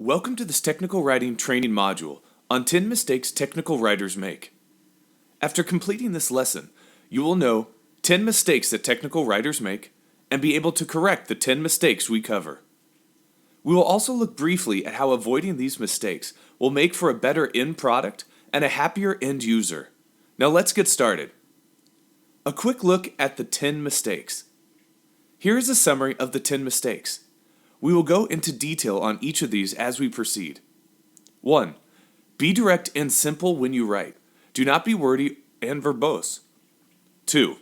Welcome to this technical writing training module on 10 mistakes technical writers make. After completing this lesson, you will know 10 mistakes that technical writers make and be able to correct the 10 mistakes we cover. We will also look briefly at how avoiding these mistakes will make for a better end product and a happier end user. Now let's get started. A quick look at the 10 mistakes. Here is a summary of the 10 mistakes. We will go into detail on each of these as we proceed. 1. Be direct and simple when you write. Do not be wordy and verbose. 2.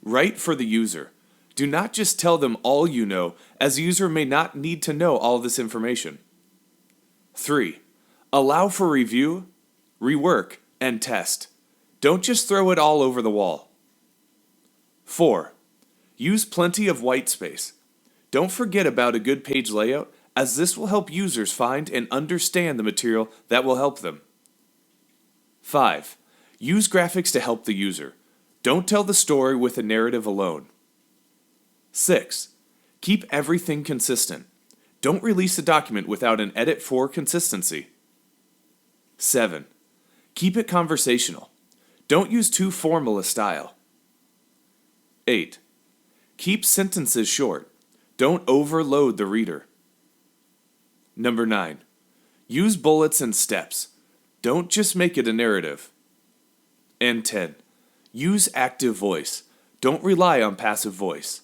Write for the user. Do not just tell them all you know, as the user may not need to know all this information. 3. Allow for review, rework, and test. Don't just throw it all over the wall. 4. Use plenty of white space. Don't forget about a good page layout, as this will help users find and understand the material that will help them. 5. Use graphics to help the user. Don't tell the story with a narrative alone. 6. Keep everything consistent. Don't release a document without an edit for consistency. 7. Keep it conversational. Don't use too formal a style. 8. Keep sentences short. Don't overload the reader. Number 9. Use bullets and steps. Don't just make it a narrative. And 10. Use active voice. Don't rely on passive voice.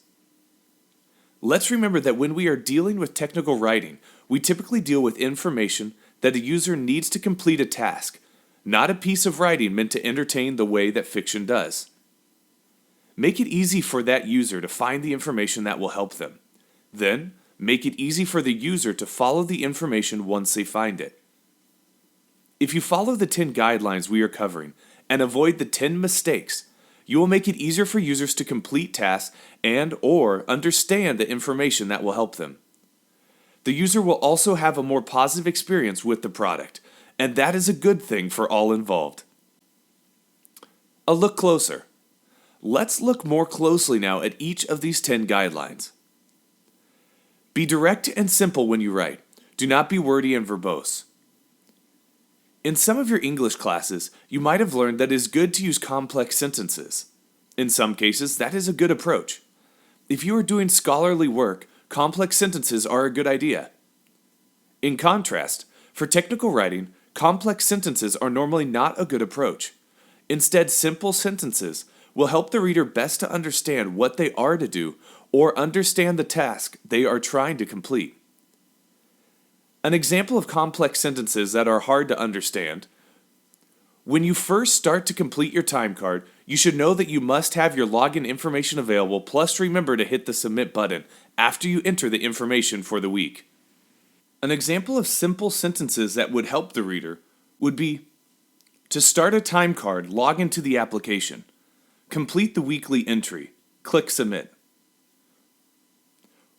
Let's remember that when we are dealing with technical writing, we typically deal with information that a user needs to complete a task, not a piece of writing meant to entertain the way that fiction does. Make it easy for that user to find the information that will help them. Then, make it easy for the user to follow the information once they find it. If you follow the 10 guidelines we are covering and avoid the 10 mistakes, you will make it easier for users to complete tasks and/or understand the information that will help them. The user will also have a more positive experience with the product, and that is a good thing for all involved. A look closer. Let's look more closely now at each of these 10 guidelines. Be direct and simple when you write. Do not be wordy and verbose. In some of your English classes, you might have learned that it is good to use complex sentences. In some cases, that is a good approach. If you are doing scholarly work, complex sentences are a good idea. In contrast, for technical writing, complex sentences are normally not a good approach. Instead, simple sentences will help the reader best to understand what they are to do or understand the task they are trying to complete. An example of complex sentences that are hard to understand. When you first start to complete your time card, you should know that you must have your login information available, plus remember to hit the submit button after you enter the information for the week. An example of simple sentences that would help the reader would be: to start a time card, log into the application. Complete the weekly entry. Click submit.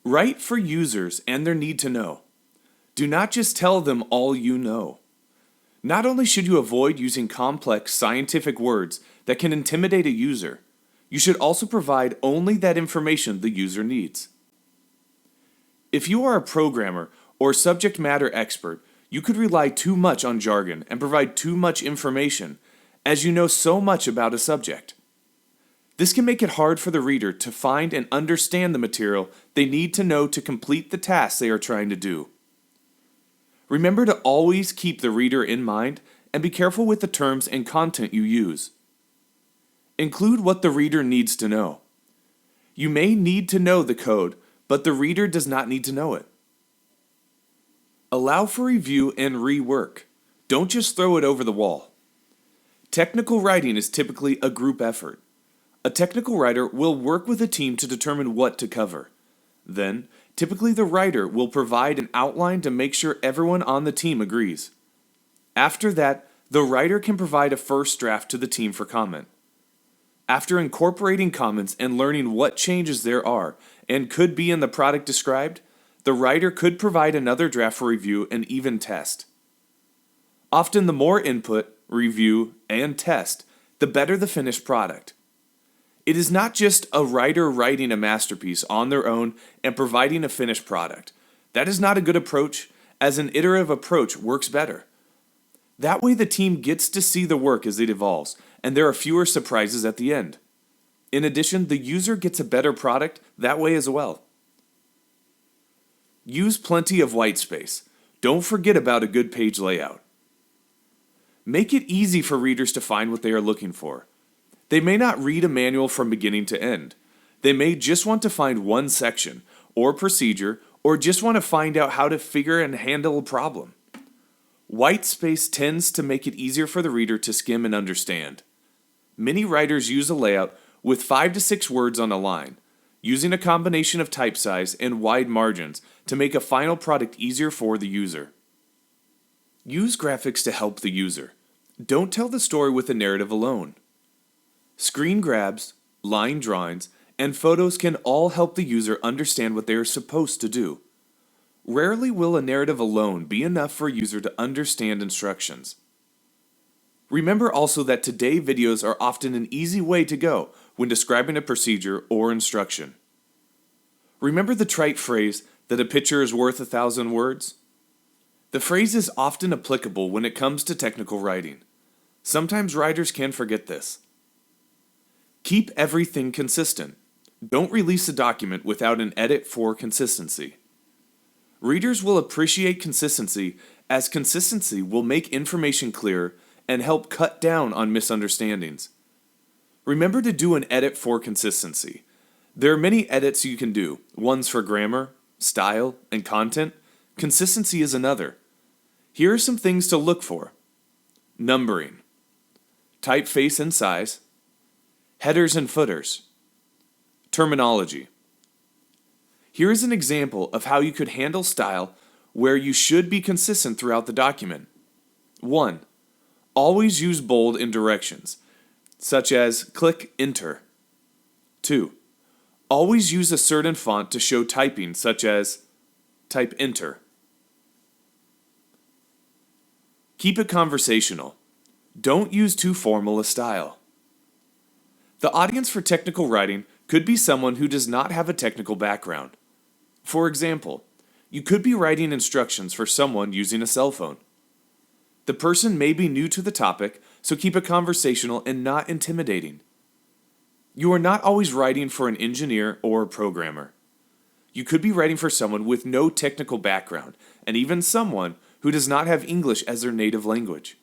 Write for users and their need to know. Do not just tell them all you know. Not only should you avoid using complex scientific words that can intimidate a user, you should also provide only that information the user needs. If you are a programmer or subject matter expert, you could rely too much on jargon and provide too much information, as you know so much about a subject. This can make it hard for the reader to find and understand the material they need to know to complete the tasks they are trying to do. Remember to always keep the reader in mind and be careful with the terms and content you use. Include what the reader needs to know. You may need to know the code, but the reader does not need to know it. Allow for review and rework. Don't just throw it over the wall. Technical writing is typically a group effort. A technical writer will work with a team to determine what to cover. Then, typically the writer will provide an outline to make sure everyone on the team agrees. After that, the writer can provide a first draft to the team for comment. After incorporating comments and learning what changes there are and could be in the product described, the writer could provide another draft for review and even test. Often the more input, review, and test, the better the finished product. It is not just a writer writing a masterpiece on their own and providing a finished product. That is not a good approach, as an iterative approach works better. That way the team gets to see the work as it evolves, and there are fewer surprises at the end. In addition, the user gets a better product that way as well. Use plenty of white space. Don't forget about a good page layout. Make it easy for readers to find what they are looking for. They may not read a manual from beginning to end. They may just want to find one section, or procedure, or just want to find out how to figure and handle a problem. White space tends to make it easier for the reader to skim and understand. Many writers use a layout with 5 to 6 words on a line, using a combination of type size and wide margins to make a final product easier for the user. Use graphics to help the user. Don't tell the story with a narrative alone. Screen grabs, line drawings, and photos can all help the user understand what they are supposed to do. Rarely will a narrative alone be enough for a user to understand instructions. Remember also that today videos are often an easy way to go when describing a procedure or instruction. Remember the trite phrase that a picture is worth 1,000 words? The phrase is often applicable when it comes to technical writing. Sometimes writers can forget this. Keep everything consistent. Don't release a document without an edit for consistency. Readers will appreciate consistency, as consistency will make information clear and help cut down on misunderstandings. Remember to do an edit for consistency. There are many edits you can do, ones for grammar, style, and content. Consistency is another. Here are some things to look for. Numbering, typeface and size, headers and footers, terminology. Here is an example of how you could handle style where you should be consistent throughout the document. 1. Always use bold in directions, such as click Enter. 2. Always use a certain font to show typing, such as type Enter. Keep it conversational. Don't use too formal a style. The audience for technical writing could be someone who does not have a technical background. For example, you could be writing instructions for someone using a cell phone. The person may be new to the topic, so keep it conversational and not intimidating. You are not always writing for an engineer or a programmer. You could be writing for someone with no technical background, and even someone who does not have English as their native language.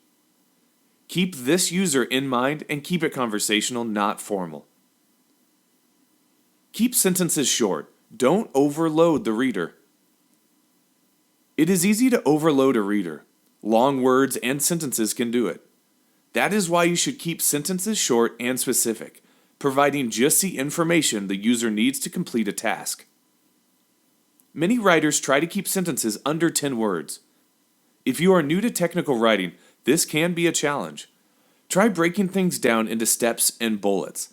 Keep this user in mind and keep it conversational, not formal. Keep sentences short. Don't overload the reader. It is easy to overload a reader. Long words and sentences can do it. That is why you should keep sentences short and specific, providing just the information the user needs to complete a task. Many writers try to keep sentences under 10 words. If you are new to technical writing, this can be a challenge. Try breaking things down into steps and bullets.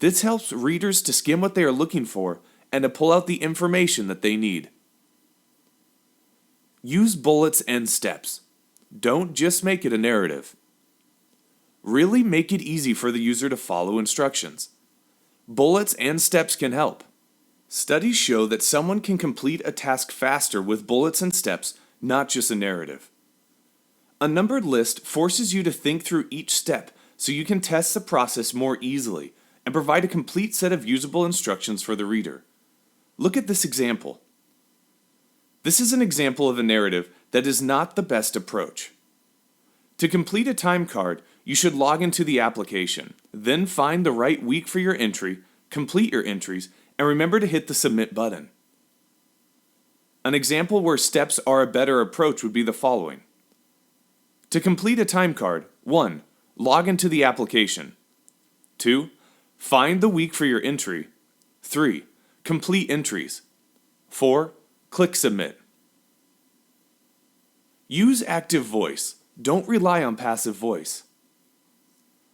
This helps readers to skim what they are looking for and to pull out the information that they need. Use bullets and steps. Don't just make it a narrative. Really make it easy for the user to follow instructions. Bullets and steps can help. Studies show that someone can complete a task faster with bullets and steps, not just a narrative. A numbered list forces you to think through each step so you can test the process more easily and provide a complete set of usable instructions for the reader. Look at this example. This is an example of a narrative that is not the best approach. To complete a time card, you should log into the application, then find the right week for your entry, complete your entries, and remember to hit the Submit button. An example where steps are a better approach would be the following. To complete a time card, 1. Log into the application. 2. Find the week for your entry. 3. Complete entries. 4. Click Submit. Use active voice. Don't rely on passive voice.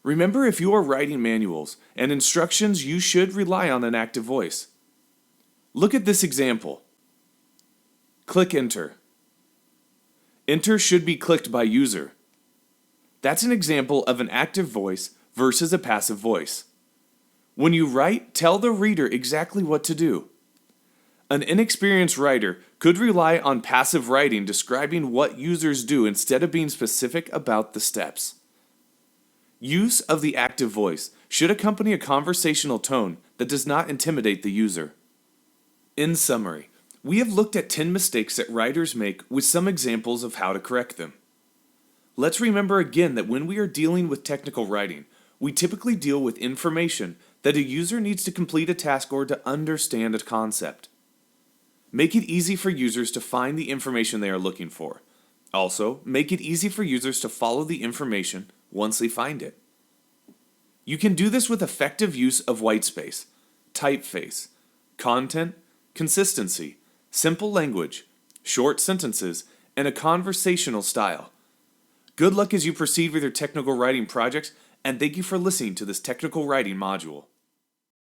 Remember, if you are writing manuals and instructions, you should rely on an active voice. Look at this example. Click Enter. Enter should be clicked by user. That's an example of an active voice versus a passive voice. When you write, tell the reader exactly what to do. An inexperienced writer could rely on passive writing describing what users do instead of being specific about the steps. Use of the active voice should accompany a conversational tone that does not intimidate the user. In summary, we have looked at 10 mistakes that writers make with some examples of how to correct them. Let's remember again that when we are dealing with technical writing, we typically deal with information that a user needs to complete a task or to understand a concept. Make it easy for users to find the information they are looking for. Also, make it easy for users to follow the information once they find it. You can do this with effective use of whitespace, typeface, content, consistency, simple language, short sentences, and a conversational style. Good luck as you proceed with your technical writing projects, and thank you for listening to this technical writing module.